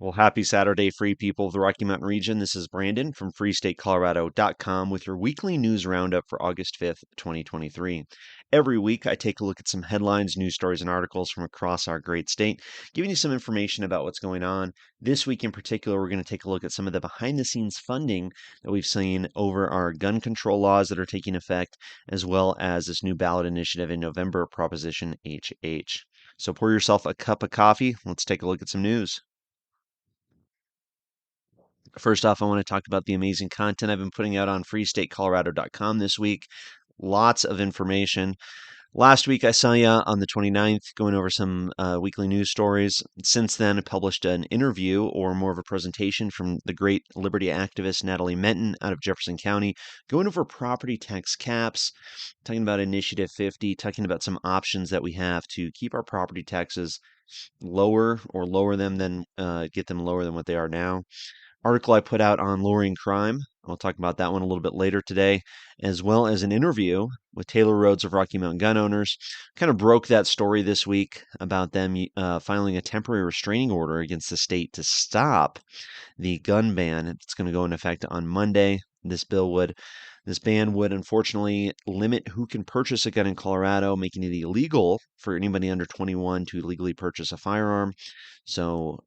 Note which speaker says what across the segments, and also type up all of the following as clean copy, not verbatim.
Speaker 1: Well, happy Saturday, free people of the Rocky Mountain region. This is Brandon from freestatecolorado.com with your weekly news roundup for August 5th, 2023. Every week, I take a look at some headlines, news stories, and articles from across our great state, giving you some information about what's going on. This week in particular, we're going to take a look at some of the behind the scenes funding that we've seen over our gun control laws that are taking effect, as well as this new ballot initiative in November, Proposition HH. So pour yourself a cup of coffee. Let's take a look at some news. First off, I want to talk about the amazing content I've been putting out on freestatecolorado.com this week. Lots of information. Last week, I saw you on the 29th going over some weekly news stories. Since then, I published an interview or more of a presentation from the great liberty activist Natalie Menton out of Jefferson County, going over property tax caps, talking about Initiative 50, talking about some options that we have to keep our property taxes lower or lower them than get them lower than what they are now. Article I put out on lowering crime. I'll talk about that one a little bit later today, as well as an interview with Taylor Rhodes of Rocky Mountain Gun Owners. Kind of broke that story this week about them filing a temporary restraining order against the state to stop the gun ban. It's going to go into effect on Monday. This ban would unfortunately limit who can purchase a gun in Colorado, making it illegal for anybody under 21 to legally purchase a firearm. So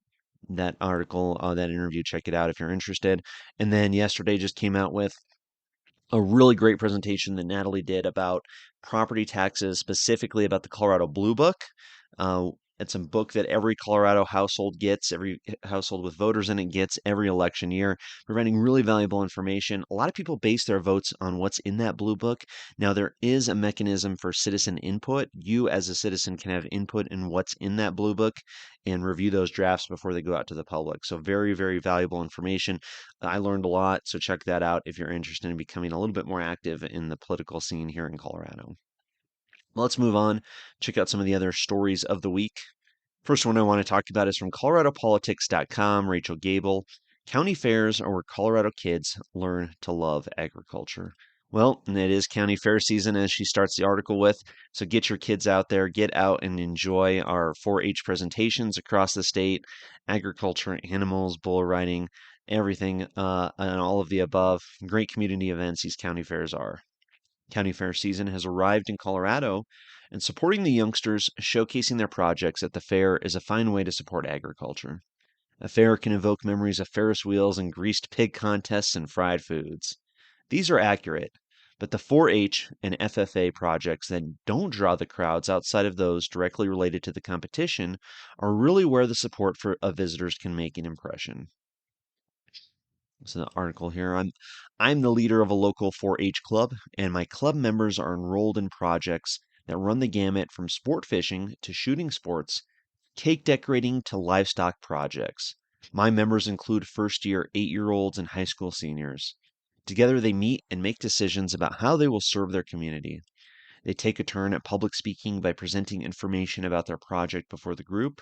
Speaker 1: that article, that interview, check it out if you're interested. And then yesterday just came out with a really great presentation that Natalie did about property taxes, specifically about the Colorado Blue Book. Uh, it's a book that every Colorado household gets, every household with voters in it gets every election year, providing really valuable information. A lot of people base their votes on what's in that blue book. Now, there is a mechanism for citizen input. You, as a citizen, can have input in what's in that blue book and review those drafts before they go out to the public. So, very, very valuable information. I learned a lot, so check that out if you're interested in becoming a little bit more active in the political scene here in Colorado. Let's move on, check out some of the other stories of the week. First one I want to talk about is from coloradopolitics.com, Rachel Gable. County fairs are where Colorado kids learn to love agriculture. Well, and it is county fair season, as she starts the article with. So get your kids out there, get out and enjoy our 4-H presentations across the state, agriculture, animals, bull riding, everything, and all of the above. Great community events these county fairs are. County fair season has arrived in Colorado, and supporting the youngsters showcasing their projects at the fair is a fine way to support agriculture. A fair can evoke memories of Ferris wheels and greased pig contests and fried foods. These are accurate, but the 4-H and FFA projects that don't draw the crowds outside of those directly related to the competition are really where the support of visitors can make an impression. So the article here, I'm the leader of a local 4-H club, and my club members are enrolled in projects that run the gamut from sport fishing to shooting sports, cake decorating to livestock projects. My members include first year 8-year-olds and high school seniors. Together they meet and make decisions about how they will serve their community. They take a turn at public speaking by presenting information about their project before the group.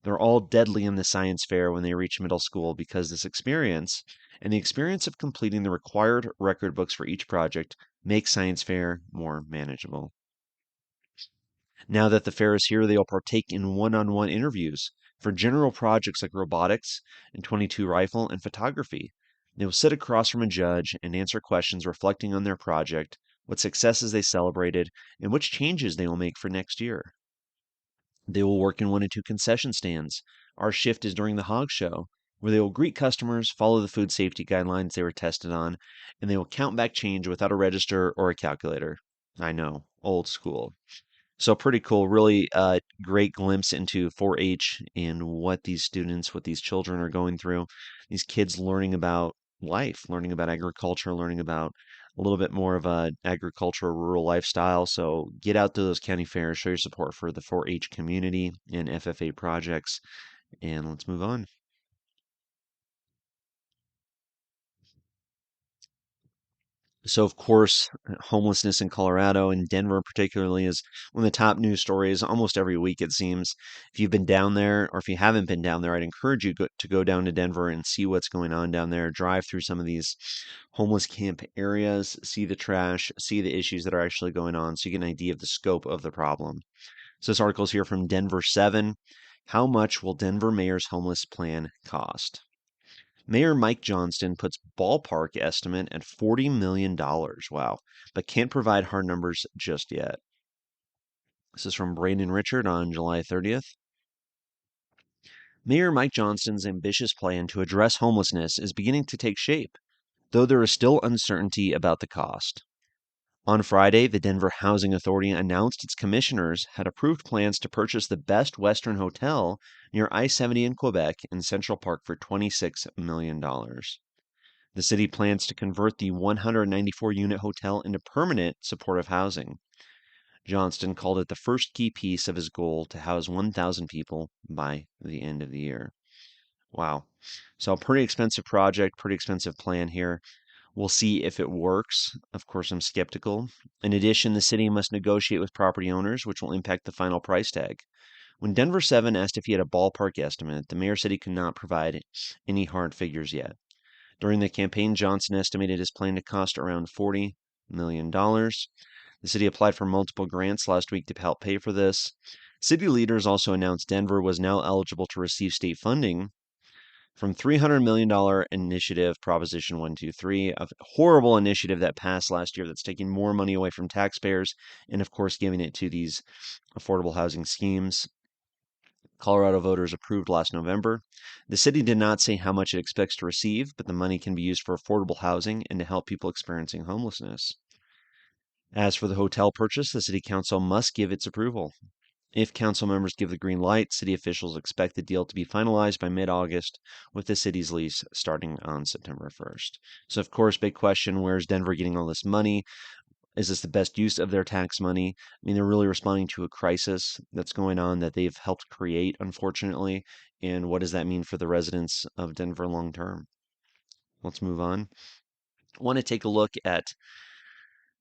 Speaker 1: They're all deadly in the science fair when they reach middle school because this experience and the experience of completing the required record books for each project makes science fair more manageable. Now that the fair is here, they will partake in one-on-one interviews for general projects like robotics and 22 rifle and photography. They will sit across from a judge and answer questions reflecting on their project, what successes they celebrated, and which changes they will make for next year. They will work in 1 and 2 concession stands. Our shift is during the hog show, where they will greet customers, follow the food safety guidelines they were tested on, and they will count back change without a register or a calculator. I know, old school. So pretty cool, really great glimpse into 4-H and what these students, what these children are going through. These kids learning about life, learning about agriculture, learning about a little bit more of a agricultural rural lifestyle. So get out to those county fairs, show your support for the 4-H community and FFA projects, and let's move on. So, of course, homelessness in Colorado and Denver, particularly, is one of the top news stories almost every week, it seems. If you've been down there, or if you haven't been down there, I'd encourage you to go down to Denver and see what's going on down there. Drive through some of these homeless camp areas, see the trash, see the issues that are actually going on, so you get an idea of the scope of the problem. So, this article is here from Denver 7. How much will Denver mayor's homeless plan cost? Mayor Mike Johnston puts ballpark estimate at $40 million. Wow, but can't provide hard numbers just yet. This is from Braden Richard on July 30th. Mayor Mike Johnston's ambitious plan to address homelessness is beginning to take shape, though there is still uncertainty about the cost. On Friday, the Denver Housing Authority announced its commissioners had approved plans to purchase the Best Western Hotel near I-70 in Quebec in Central Park for $26 million. The city plans to convert the 194-unit hotel into permanent supportive housing. Johnston called it the first key piece of his goal to house 1,000 people by the end of the year. Wow. So, a pretty expensive project, pretty expensive plan here. We'll see if it works. Of course, I'm skeptical. In addition, the city must negotiate with property owners, which will impact the final price tag. When Denver 7 asked if he had a ballpark estimate, the mayor said he could not provide any hard figures yet. During the campaign, Johnson estimated his plan to cost around $40 million. The city applied for multiple grants last week to help pay for this. City leaders also announced Denver was now eligible to receive state funding from $300 million initiative, Proposition 123, a horrible initiative that passed last year that's taking more money away from taxpayers and, of course, giving it to these affordable housing schemes. Colorado voters approved last November. The city did not say how much it expects to receive, but the money can be used for affordable housing and to help people experiencing homelessness. As for the hotel purchase, the city council must give its approval. If council members give the green light, city officials expect the deal to be finalized by mid-August, with the city's lease starting on September 1st. So, of course, big question, where's Denver getting all this money? Is this the best use of their tax money? I mean, they're really responding to a crisis that's going on that they've helped create, unfortunately. And what does that mean for the residents of Denver long term? Let's move on. I want to take a look at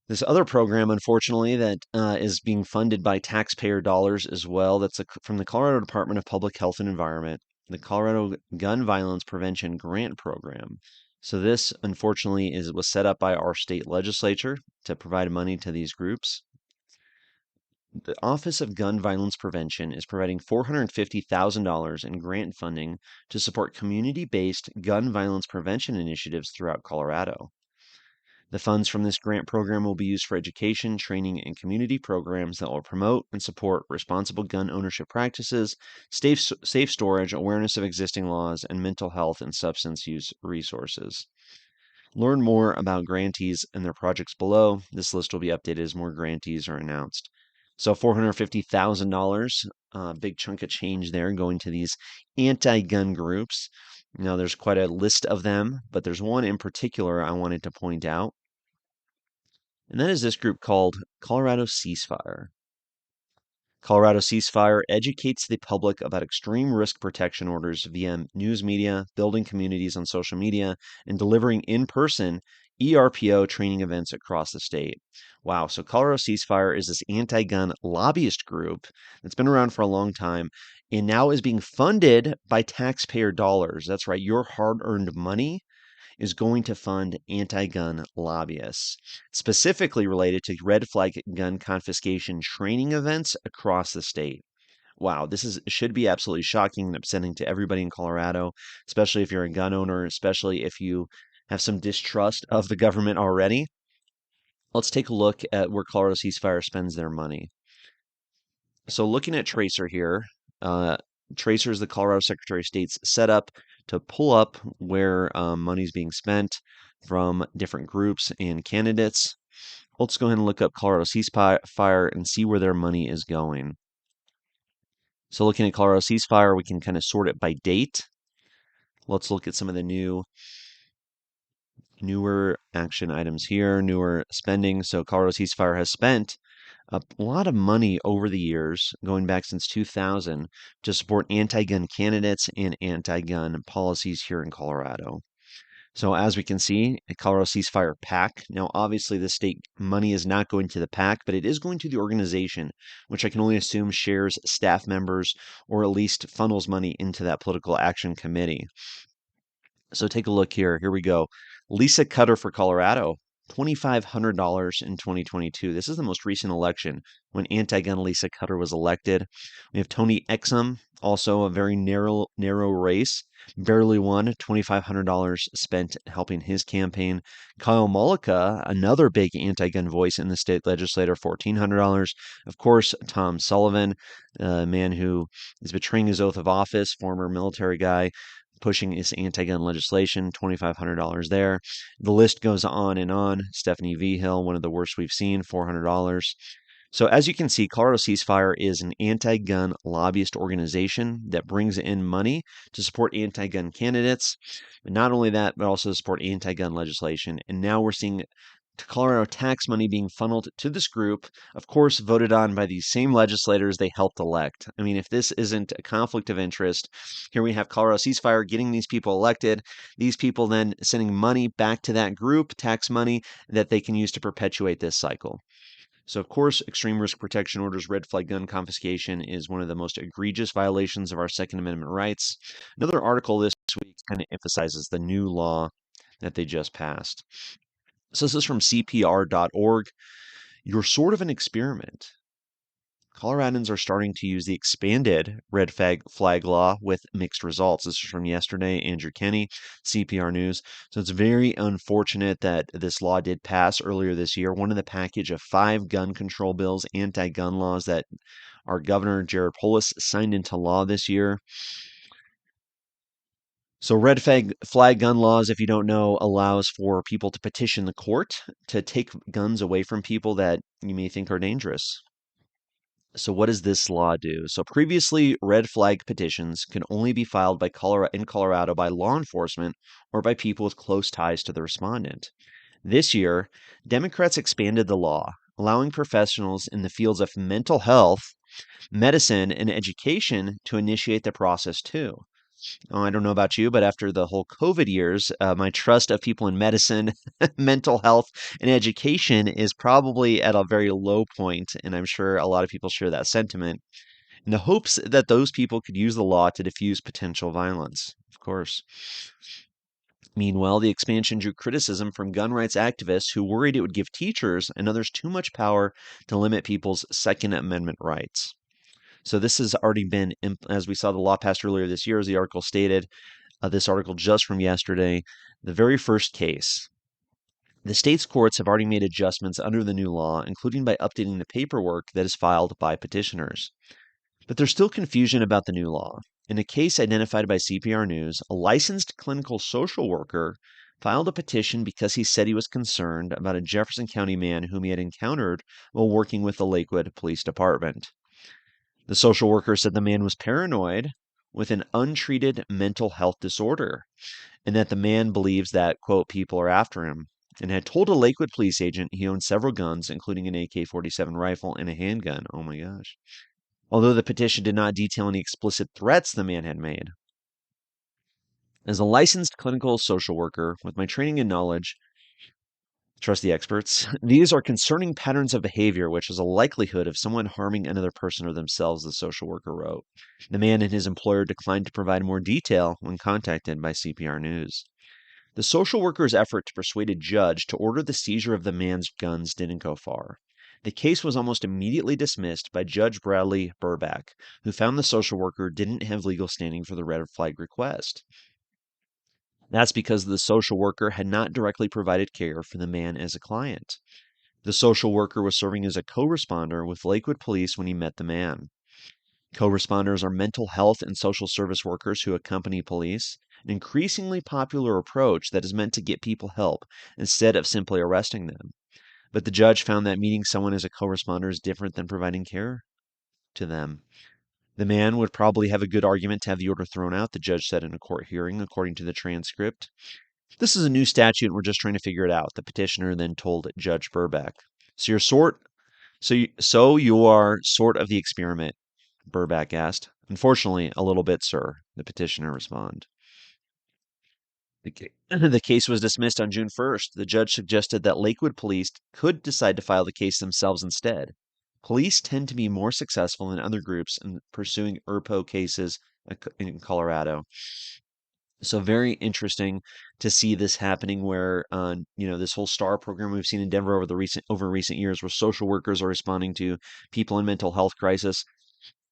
Speaker 1: this other program, unfortunately, that is being funded by taxpayer dollars as well. That's from the Colorado Department of Public Health and Environment, the Colorado Gun Violence Prevention Grant Program. So this, unfortunately, was set up by our state legislature to provide money to these groups. The Office of Gun Violence Prevention is providing $450,000 in grant funding to support community-based gun violence prevention initiatives throughout Colorado. The funds from this grant program will be used for education, training, and community programs that will promote and support responsible gun ownership practices, safe storage, awareness of existing laws, and mental health and substance use resources. Learn more about grantees and their projects below. This list will be updated as more grantees are announced. So $450,000, a big chunk of change there going to these anti-gun groups. Now, there's quite a list of them, but there's one in particular I wanted to point out. And that is this group called Colorado Ceasefire. Colorado Ceasefire educates the public about extreme risk protection orders via news media, building communities on social media, and delivering in-person ERPO training events across the state. Wow, so Colorado Ceasefire is this anti-gun lobbyist group that's been around for a long time and now is being funded by taxpayer dollars. That's right, your hard-earned money is going to fund anti-gun lobbyists, specifically related to red flag gun confiscation training events across the state. Wow, should be absolutely shocking and upsetting to everybody in Colorado, especially if you're a gun owner, especially if you have some distrust of the government already. Let's take a look at where Colorado Ceasefire spends their money. So looking at Tracer here, Tracer is the Colorado Secretary of State's setup to pull up where money's being spent from different groups and candidates. Let's go ahead and look up Colorado Ceasefire and see where their money is going. So looking at Colorado Ceasefire, we can kind of sort it by date. Let's look at some of the newer action items here, newer spending. So Colorado Ceasefire has spent a lot of money over the years, going back since 2000, to support anti-gun candidates and anti-gun policies here in Colorado. So as we can see, a Colorado Ceasefire PAC. Now, obviously, the state money is not going to the PAC, but it is going to the organization, which I can only assume shares staff members or at least funnels money into that political action committee. So take a look here. Here we go. Lisa Cutter for Colorado, $2,500 in 2022. This is the most recent election when anti-gun Lisa Cutter was elected. We have Tony Exum, Also a very narrow race. Barely won, $2,500 spent helping his campaign. Kyle Mullica, another big anti-gun voice in the state legislature, $1,400. Of course, Tom Sullivan, a man who is betraying his oath of office, former military guy, pushing his anti-gun legislation, $2,500 there. The list goes on and on. Stephanie Vigil, one of the worst we've seen, $400. So as you can see, Colorado Ceasefire is an anti-gun lobbyist organization that brings in money to support anti-gun candidates. But not only that, but also support anti-gun legislation. And now we're seeing Colorado tax money being funneled to this group, of course, voted on by these same legislators they helped elect. I mean, if this isn't a conflict of interest, here we have Colorado Ceasefire getting these people elected, these people then sending money back to that group, tax money that they can use to perpetuate this cycle. So, of course, extreme risk protection orders, red flag gun confiscation is one of the most egregious violations of our Second Amendment rights. Another article this week kind of emphasizes the new law that they just passed. So, this is from CPR.org. You're sort of an experiment. Coloradans are starting to use the expanded red flag law with mixed results. This is from yesterday, Andrew Kenny, CPR News. So it's very unfortunate that this law did pass earlier this year. One of the package of 5 gun control bills, anti-gun laws that our governor, Jared Polis, signed into law this year. So red flag gun laws, if you don't know, allows for people to petition the court to take guns away from people that you may think are dangerous. So what does this law do? So previously, red flag petitions could only be filed in Colorado by law enforcement or by people with close ties to the respondent. This year, Democrats expanded the law, allowing professionals in the fields of mental health, medicine, and education to initiate the process too. Oh, I don't know about you, but after the whole COVID years, my trust of people in medicine, mental health, and education is probably at a very low point, and I'm sure a lot of people share that sentiment in the hopes that those people could use the law to diffuse potential violence, of course. Meanwhile, the expansion drew criticism from gun rights activists who worried it would give teachers and others too much power to limit people's Second Amendment rights. So this has already been, as we saw the law passed earlier this year, as the article stated, this article just from yesterday, the very first case. The state's courts have already made adjustments under the new law, including by updating the paperwork that is filed by petitioners. But there's still confusion about the new law. In a case identified by CPR News, a licensed clinical social worker filed a petition because he said he was concerned about a Jefferson County man whom he had encountered while working with the Lakewood Police Department. The social worker said the man was paranoid with an untreated mental health disorder, and that the man believes that, quote, people are after him, and had told a Lakewood police agent he owned several guns, including an AK-47 rifle and a handgun. Oh my gosh. Although the petition did not detail any explicit threats the man had made. As a licensed clinical social worker with my training and knowledge, trust the experts. These are concerning patterns of behavior, which is a likelihood of someone harming another person or themselves, the social worker wrote. The man and his employer declined to provide more detail when contacted by CPR News. The social worker's effort to persuade a judge to order the seizure of the man's guns didn't go far. The case was almost immediately dismissed by Judge Bradley Burback, who found the social worker didn't have legal standing for the red flag request. That's because the social worker had not directly provided care for the man as a client. The social worker was serving as a co-responder with Lakewood Police when he met the man. Co-responders are mental health and social service workers who accompany police, an increasingly popular approach that is meant to get people help instead of simply arresting them. But the judge found that meeting someone as a co-responder is different than providing care to them. The man would probably have a good argument to have the order thrown out, the judge said in a court hearing, according to the transcript. This is a new statute, and we're just trying to figure it out, the petitioner then told Judge Burback. So you are sort of the experiment, Burback asked. Unfortunately, a little bit, sir, the petitioner responded. The case was dismissed on June 1st. The judge suggested that Lakewood Police could decide to file the case themselves instead. Police tend to be more successful than other groups in pursuing ERPO cases in Colorado. So very interesting to see this happening where, this whole STAR program we've seen in Denver over recent years where social workers are responding to people in mental health crisis.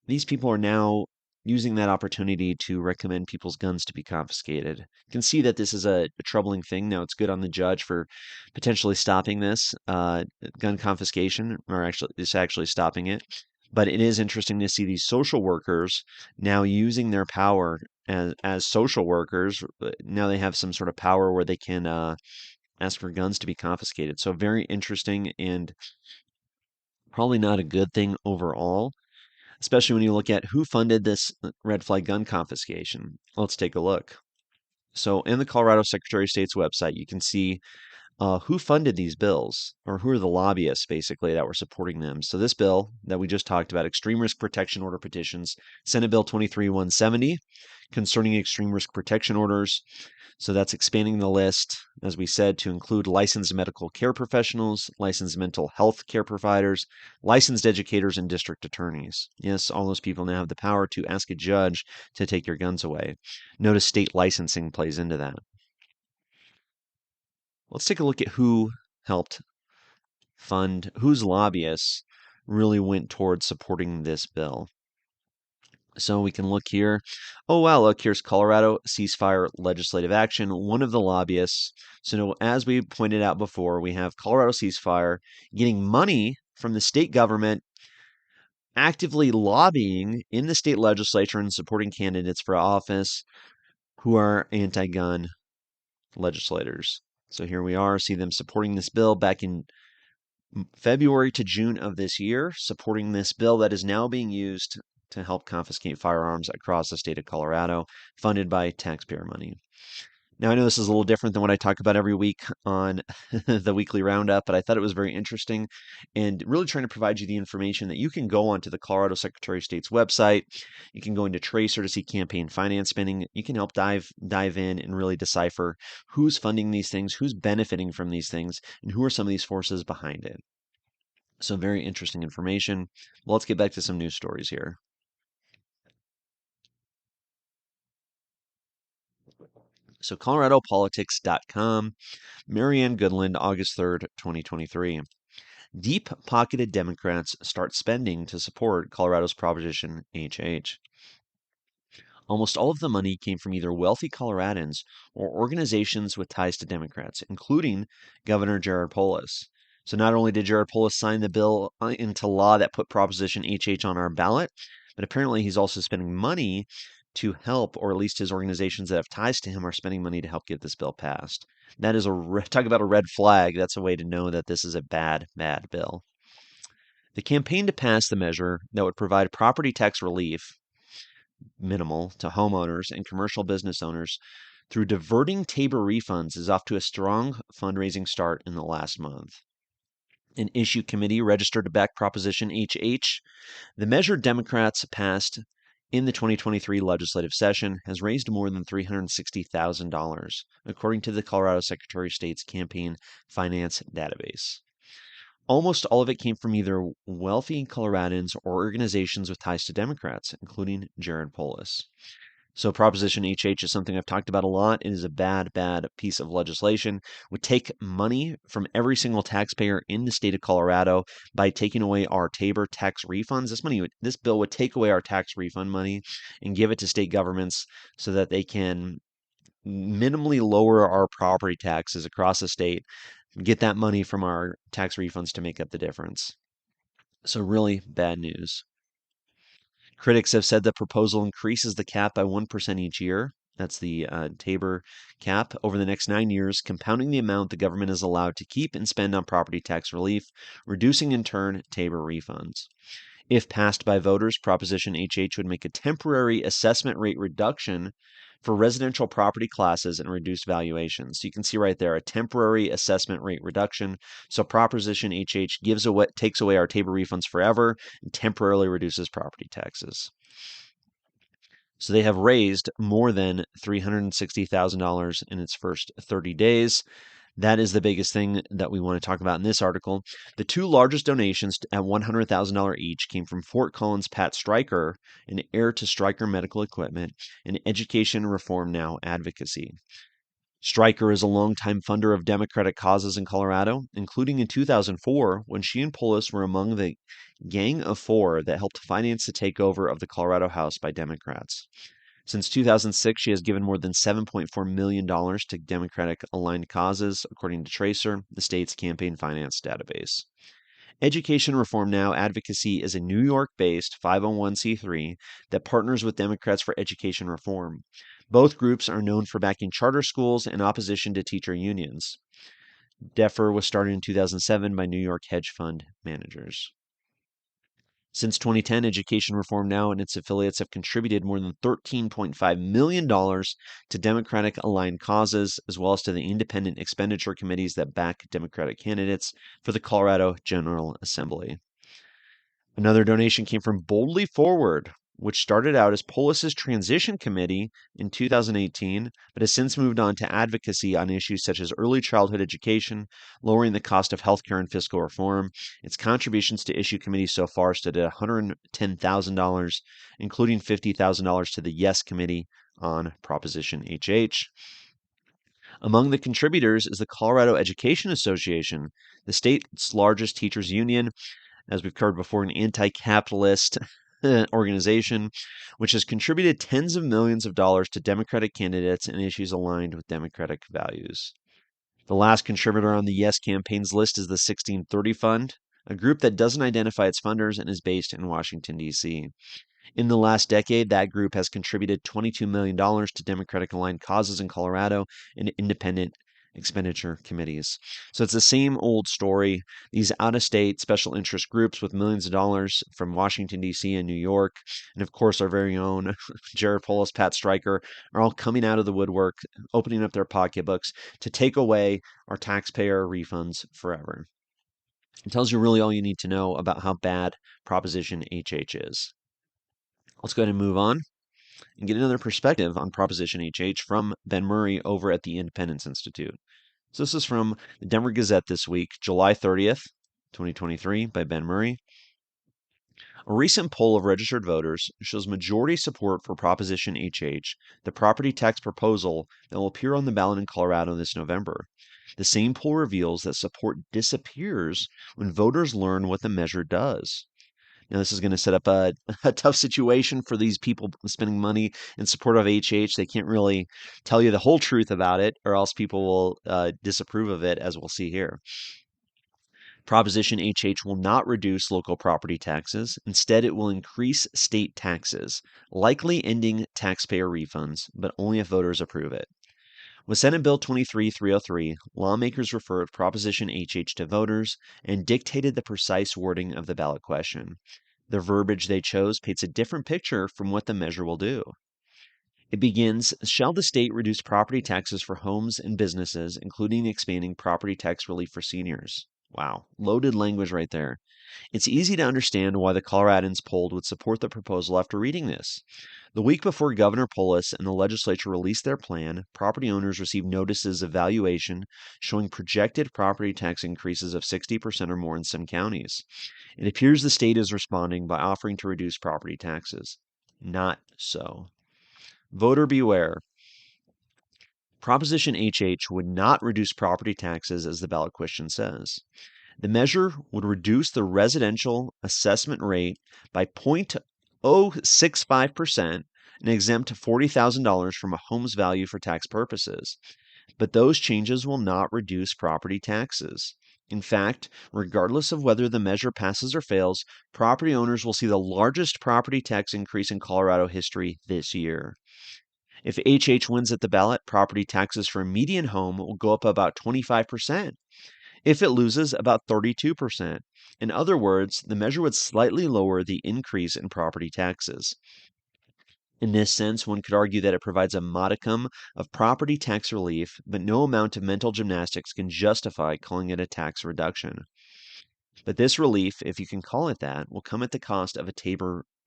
Speaker 1: These people are now using that opportunity to recommend people's guns to be confiscated. You can see that this is a troubling thing. Now, it's good on the judge for potentially stopping this gun confiscation, or actually stopping it. But it is interesting to see these social workers now using their power as social workers. Now they have some sort of power where they can ask for guns to be confiscated. So very interesting and probably not a good thing overall, especially when you look at who funded this red flag gun confiscation. Let's take a look. So, in the Colorado Secretary of State's website, you can see who funded these bills, or who are the lobbyists basically that were supporting them. So, this bill that we just talked about, Extreme Risk Protection Order petitions, Senate Bill 23-170, concerning extreme risk protection orders. So that's expanding the list, as we said, to include licensed medical care professionals, licensed mental health care providers, licensed educators, and district attorneys. Yes, all those people now have the power to ask a judge to take your guns away. Notice state licensing plays into that. Let's take a look at who helped fund, whose lobbyists really went towards supporting this bill. So we can look here. Oh, wow, look, here's Colorado Ceasefire Legislative Action, one of the lobbyists. So as we pointed out before, we have Colorado Ceasefire getting money from the state government, actively lobbying in the state legislature and supporting candidates for office who are anti-gun legislators. So here we are, see them supporting this bill back in February to June of this year, supporting this bill that is now being used to help confiscate firearms across the state of Colorado, funded by taxpayer money. Now, I know this is a little different than what I talk about every week on the weekly roundup, but I thought it was very interesting and really trying to provide you the information that you can go onto the Colorado Secretary of State's website. You can go into Tracer to see campaign finance spending. You can help dive in and really decipher who's funding these things, who's benefiting from these things, and who are some of these forces behind it. So very interesting information. Well, let's get back to some news stories here. So coloradopolitics.com, Marianne Goodland, August 3rd, 2023. Deep-pocketed Democrats start spending to support Colorado's Proposition HH. Almost all of the money came from either wealthy Coloradans or organizations with ties to Democrats, including Governor Jared Polis. So not only did Jared Polis sign the bill into law that put Proposition HH on our ballot, but apparently he's also spending money to help, or at least his organizations that have ties to him are spending money to help get this bill passed. That is talk about a red flag. That's a way to know that this is a bad, bad bill. The campaign to pass the measure that would provide property tax relief, minimal, to homeowners and commercial business owners through diverting Tabor refunds is off to a strong fundraising start in the last month. An issue committee registered to back Proposition HH. The measure Democrats passed in the 2023 legislative session has raised more than $360,000, according to the Colorado Secretary of State's campaign finance database. Almost all of it came from either wealthy Coloradans or organizations with ties to Democrats, including Jared Polis. So Proposition HH is something I've talked about a lot. It is a bad, bad piece of legislation. It would take money from every single taxpayer in the state of Colorado by taking away our Tabor tax refunds. This bill would take away our tax refund money and give it to state governments so that they can minimally lower our property taxes across the state, get that money from our tax refunds to make up the difference. So really bad news. Critics have said the proposal increases the cap by 1% each year. That's the Tabor cap over the next 9 years, compounding the amount the government is allowed to keep and spend on property tax relief, reducing in turn Tabor refunds. If passed by voters, Proposition HH would make a temporary assessment rate reduction for residential property classes and reduced valuations. So you can see right there a temporary assessment rate reduction. So Proposition HH takes away our Tabor refunds forever and temporarily reduces property taxes. So they have raised more than $360,000 in its first 30 days. That is the biggest thing that we want to talk about in this article. The two largest donations at $100,000 each came from Fort Collins Pat Stryker, an heir to Stryker Medical Equipment, and Education Reform Now advocacy. Stryker is a longtime funder of Democratic causes in Colorado, including in 2004 when she and Polis were among the Gang of Four that helped finance the takeover of the Colorado House by Democrats. Since 2006, she has given more than $7.4 million to Democratic-aligned causes, according to Tracer, the state's campaign finance database. Education Reform Now Advocacy is a New York-based 501c3 that partners with Democrats for education reform. Both groups are known for backing charter schools in opposition to teacher unions. DEFR was started in 2007 by New York hedge fund managers. Since 2010, Education Reform Now and its affiliates have contributed more than $13.5 million to Democratic-aligned causes, as well as to the independent expenditure committees that back Democratic candidates for the Colorado General Assembly. Another donation came from Boldly Forward, which started out as Polis's transition committee in 2018, but has since moved on to advocacy on issues such as early childhood education, lowering the cost of healthcare and fiscal reform. Its contributions to issue committees so far stood at $110,000, including $50,000 to the Yes Committee on Proposition HH. Among the contributors is the Colorado Education Association, the state's largest teachers union, as we've covered before, an anti-capitalist organization, which has contributed tens of millions of dollars to Democratic candidates and issues aligned with Democratic values. The last contributor on the Yes campaign's list is the 1630 Fund, a group that doesn't identify its funders and is based in Washington, D.C. In the last decade, that group has contributed $22 million to Democratic-aligned causes in Colorado and independent expenditure committees. So it's the same old story. These out-of-state special interest groups with millions of dollars from Washington, D.C. and New York, and of course our very own Jared Polis, Pat Stryker, are all coming out of the woodwork, opening up their pocketbooks to take away our taxpayer refunds forever. It tells you really all you need to know about how bad Proposition HH is. Let's go ahead and move on and get another perspective on Proposition HH from Ben Murrey over at the Independence Institute. So this is from the Denver Gazette this week, July 30th, 2023, by Ben Murrey. A recent poll of registered voters shows majority support for Proposition HH, the property tax proposal that will appear on the ballot in Colorado this November. The same poll reveals that support disappears when voters learn what the measure does. Now, this is going to set up a tough situation for these people spending money in support of HH. They can't really tell you the whole truth about it, or else people will disapprove of it, as we'll see here. Proposition HH will not reduce local property taxes. Instead, it will increase state taxes, likely ending taxpayer refunds, but only if voters approve it. With Senate Bill 23-303, lawmakers referred Proposition HH to voters and dictated the precise wording of the ballot question. The verbiage they chose paints a different picture from what the measure will do. It begins, shall the state reduce property taxes for homes and businesses, including expanding property tax relief for seniors? Wow, loaded language right there. It's easy to understand why the Coloradans polled would support the proposal after reading this. The week before Governor Polis and the legislature released their plan, property owners received notices of valuation showing projected property tax increases of 60% or more in some counties. It appears the state is responding by offering to reduce property taxes. Not so. Voter beware. Proposition HH would not reduce property taxes as the ballot question says. The measure would reduce the residential assessment rate by 0.065% and exempt $40,000 from a home's value for tax purposes. But those changes will not reduce property taxes. In fact, regardless of whether the measure passes or fails, property owners will see the largest property tax increase in Colorado history this year. If HH wins at the ballot, property taxes for a median home will go up about 25%. If it loses, about 32%. In other words, the measure would slightly lower the increase in property taxes. In this sense, one could argue that it provides a modicum of property tax relief, but no amount of mental gymnastics can justify calling it a tax reduction. But this relief, if you can call it that, will come at the cost of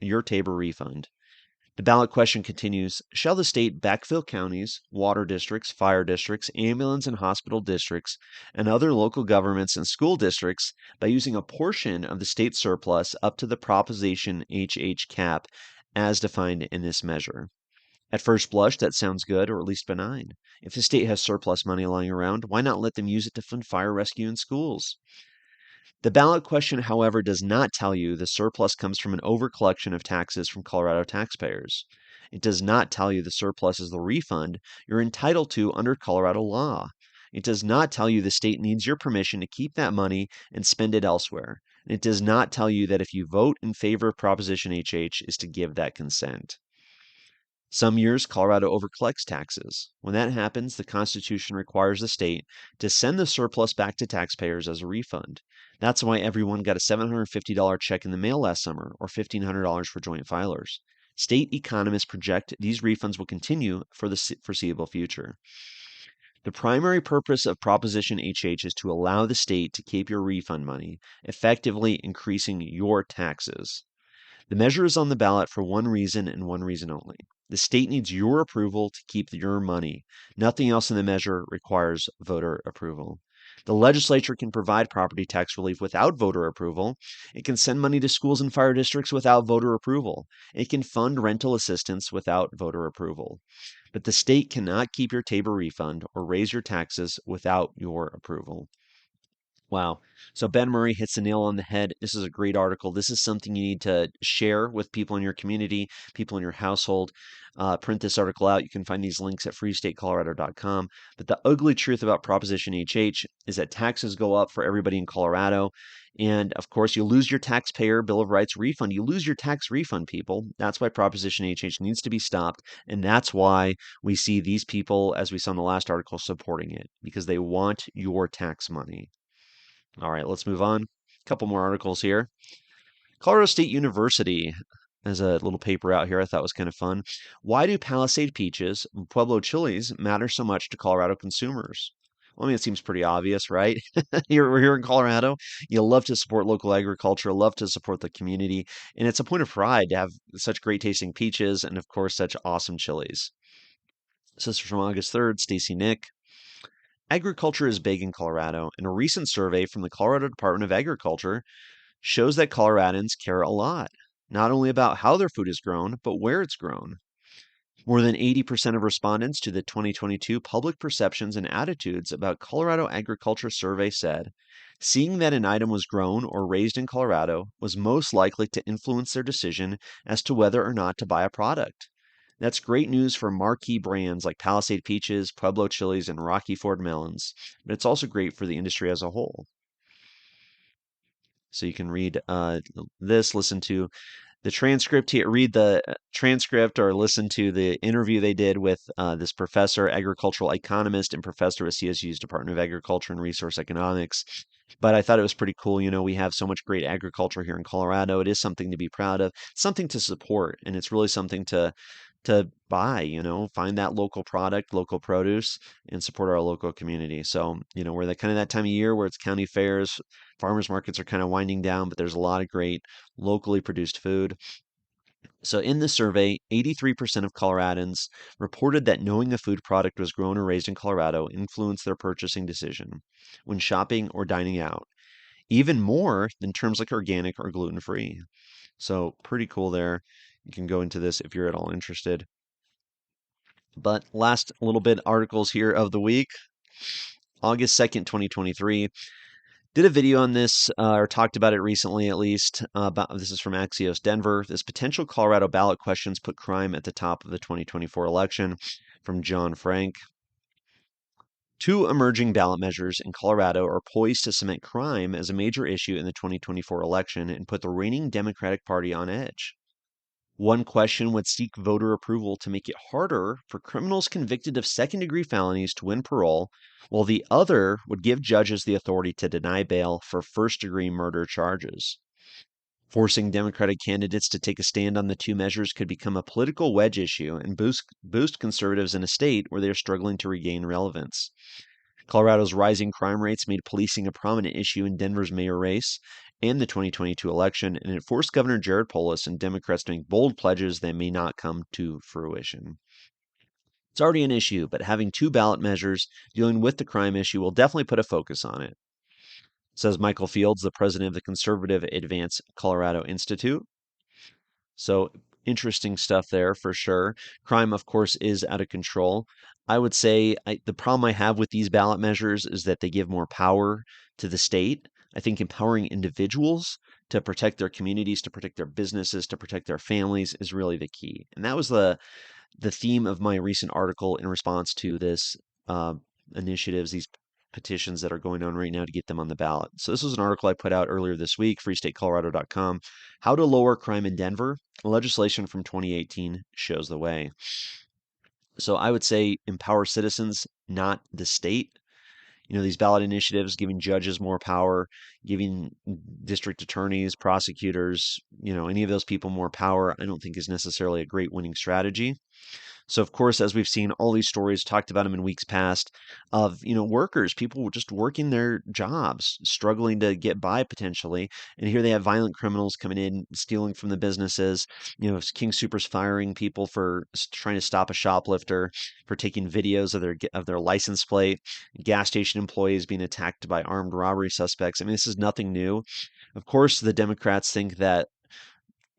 Speaker 1: your Tabor refund. The ballot question continues, shall the state backfill counties, water districts, fire districts, ambulance and hospital districts, and other local governments and school districts by using a portion of the state surplus up to the Proposition HH cap as defined in this measure? At first blush, that sounds good, or at least benign. If the state has surplus money lying around, why not let them use it to fund fire rescue in schools? The ballot question, however, does not tell you the surplus comes from an overcollection of taxes from Colorado taxpayers. It does not tell you the surplus is the refund you're entitled to under Colorado law. It does not tell you the state needs your permission to keep that money and spend it elsewhere. And it does not tell you that if you vote in favor of Proposition HH is to give that consent. Some years, Colorado overcollects taxes. When that happens, the Constitution requires the state to send the surplus back to taxpayers as a refund. That's why everyone got a $750 check in the mail last summer, or $1,500 for joint filers. State economists project these refunds will continue for the foreseeable future. The primary purpose of Proposition HH is to allow the state to keep your refund money, effectively increasing your taxes. The measure is on the ballot for one reason and one reason only. The state needs your approval to keep your money. Nothing else in the measure requires voter approval. The legislature can provide property tax relief without voter approval. It can send money to schools and fire districts without voter approval. It can fund rental assistance without voter approval. But the state cannot keep your TABOR refund or raise your taxes without your approval. Wow. So Ben Murray hits the nail on the head. This is a great article. This is something you need to share with people in your community, people in your household. Print this article out. You can find these links at freestatecolorado.com. But the ugly truth about Proposition HH is that taxes go up for everybody in Colorado. And of course, you lose your taxpayer Bill of Rights refund. You lose your tax refund, people. That's why Proposition HH needs to be stopped. And that's why we see these people, as we saw in the last article, supporting it, because they want your tax money. All right, let's move on. A couple more articles here. Colorado State University has a little paper out here I thought was kind of fun. Why do Palisade peaches and Pueblo chilies matter so much to Colorado consumers? Well, I mean, it seems pretty obvious, right? We're here in Colorado. You love to support local agriculture, love to support the community, and it's a point of pride to have such great tasting peaches and, of course, such awesome chilies. This is from August 3rd, Stacy Nick. Agriculture is big in Colorado, and a recent survey from the Colorado Department of Agriculture shows that Coloradans care a lot, not only about how their food is grown, but where it's grown. More than 80% of respondents to the 2022 Public Perceptions and Attitudes about Colorado Agriculture survey said seeing that an item was grown or raised in Colorado was most likely to influence their decision as to whether or not to buy a product. That's great news for marquee brands like Palisade Peaches, Pueblo Chilies, and Rocky Ford Melons, but it's also great for the industry as a whole. So you can read this, listen to the transcript here, read the transcript or listen to the interview they did with this professor, agricultural economist, and professor at CSU's Department of Agriculture and Resource Economics. But I thought it was pretty cool. You know, we have so much great agriculture here in Colorado. It is something to be proud of, something to support, and it's really something to buy, you know, find that local product, local produce, and support our local community. So, you know, we're that time of year where it's county fairs, farmers markets are kind of winding down, but there's a lot of great locally produced food. So in the survey, 83% of Coloradans reported that knowing a food product was grown or raised in Colorado influenced their purchasing decision when shopping or dining out, even more than terms like organic or gluten-free. So pretty cool there. You can go into this if you're at all interested. But last little bit articles here of the week. August 2nd, 2023. Did a video on this, or talked about it recently at least. This is from Axios Denver. This potential Colorado ballot questions put crime at the top of the 2024 election, from John Frank. Two emerging ballot measures in Colorado are poised to cement crime as a major issue in the 2024 election and put the reigning Democratic Party on edge. One question would seek voter approval to make it harder for criminals convicted of second-degree felonies to win parole, while the other would give judges the authority to deny bail for first-degree murder charges. Forcing Democratic candidates to take a stand on the two measures could become a political wedge issue and boost conservatives in a state where they are struggling to regain relevance. Colorado's rising crime rates made policing a prominent issue in Denver's mayor race and the 2022 election, and it forced Governor Jared Polis and Democrats to make bold pledges that may not come to fruition. It's already an issue, but having two ballot measures dealing with the crime issue will definitely put a focus on it, says Michael Fields, the president of the conservative Advance Colorado Institute. So interesting stuff there for sure. Crime, of course, is out of control. I would say the problem I have with these ballot measures is that they give more power to the state. I think empowering individuals to protect their communities, to protect their businesses, to protect their families is really the key. And that was the theme of my recent article in response to this uh, initiatives, these petitions that are going on right now to get them on the ballot. So this was an article I put out earlier this week, freestatecolorado.com, How to Lower Crime in Denver. Legislation from 2018 shows the way. So I would say empower citizens, not the state. These ballot initiatives giving judges more power, giving district attorneys, prosecutors, any of those people more power, I don't think is necessarily a great winning strategy. So, of course, as we've seen all these stories, talked about them in weeks past, of, workers, people just working their jobs, struggling to get by potentially. And here they have violent criminals coming in, stealing from the businesses. King Soopers firing people for trying to stop a shoplifter, for taking videos of their license plate, gas station employees being attacked by armed robbery suspects. I mean, this is nothing new. Of course, the Democrats think that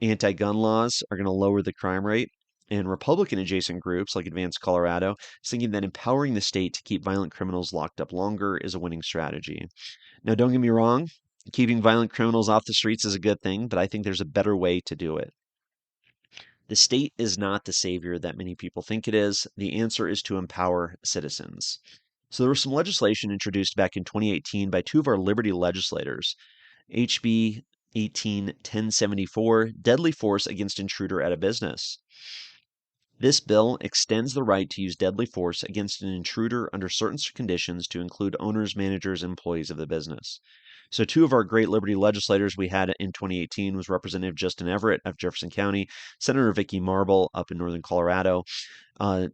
Speaker 1: anti-gun laws are going to lower the crime rate. And Republican adjacent groups like Advanced Colorado is thinking that empowering the state to keep violent criminals locked up longer is a winning strategy. Now, don't get me wrong, keeping violent criminals off the streets is a good thing, but I think there's a better way to do it. The state is not the savior that many people think it is. The answer is to empower citizens. So there was some legislation introduced back in 2018 by two of our Liberty legislators, HB 18-1074, Deadly Force Against Intruder at a Business. This bill extends the right to use deadly force against an intruder under certain conditions to include owners, managers, and employees of the business. So two of our great Liberty legislators we had in 2018 was Representative Justin Everett of Jefferson County, Senator Vicky Marble up in northern Colorado,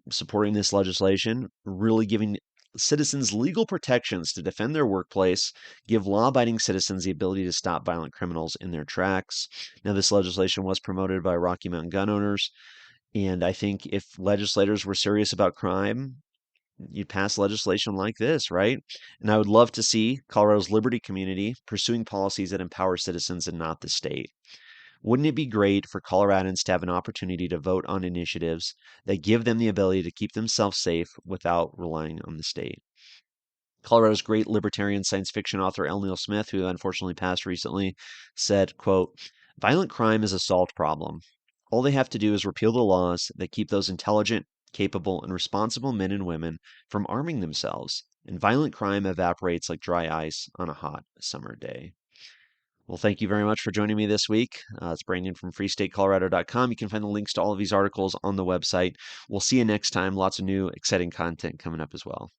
Speaker 1: supporting this legislation, really giving citizens legal protections to defend their workplace, give law-abiding citizens the ability to stop violent criminals in their tracks. Now, this legislation was promoted by Rocky Mountain gun owners. And I think if legislators were serious about crime, you'd pass legislation like this, right? And I would love to see Colorado's Liberty community pursuing policies that empower citizens and not the state. Wouldn't it be great for Coloradans to have an opportunity to vote on initiatives that give them the ability to keep themselves safe without relying on the state? Colorado's great libertarian science fiction author L. Neil Smith, who unfortunately passed recently, said, quote, "Violent crime is a solved problem. All they have to do is repeal the laws that keep those intelligent, capable, and responsible men and women from arming themselves, and violent crime evaporates like dry ice on a hot summer day." Well, thank you very much for joining me this week. It's Brandon from freestatecolorado.com. You can find the links to all of these articles on the website. We'll see you next time. Lots of new, exciting content coming up as well.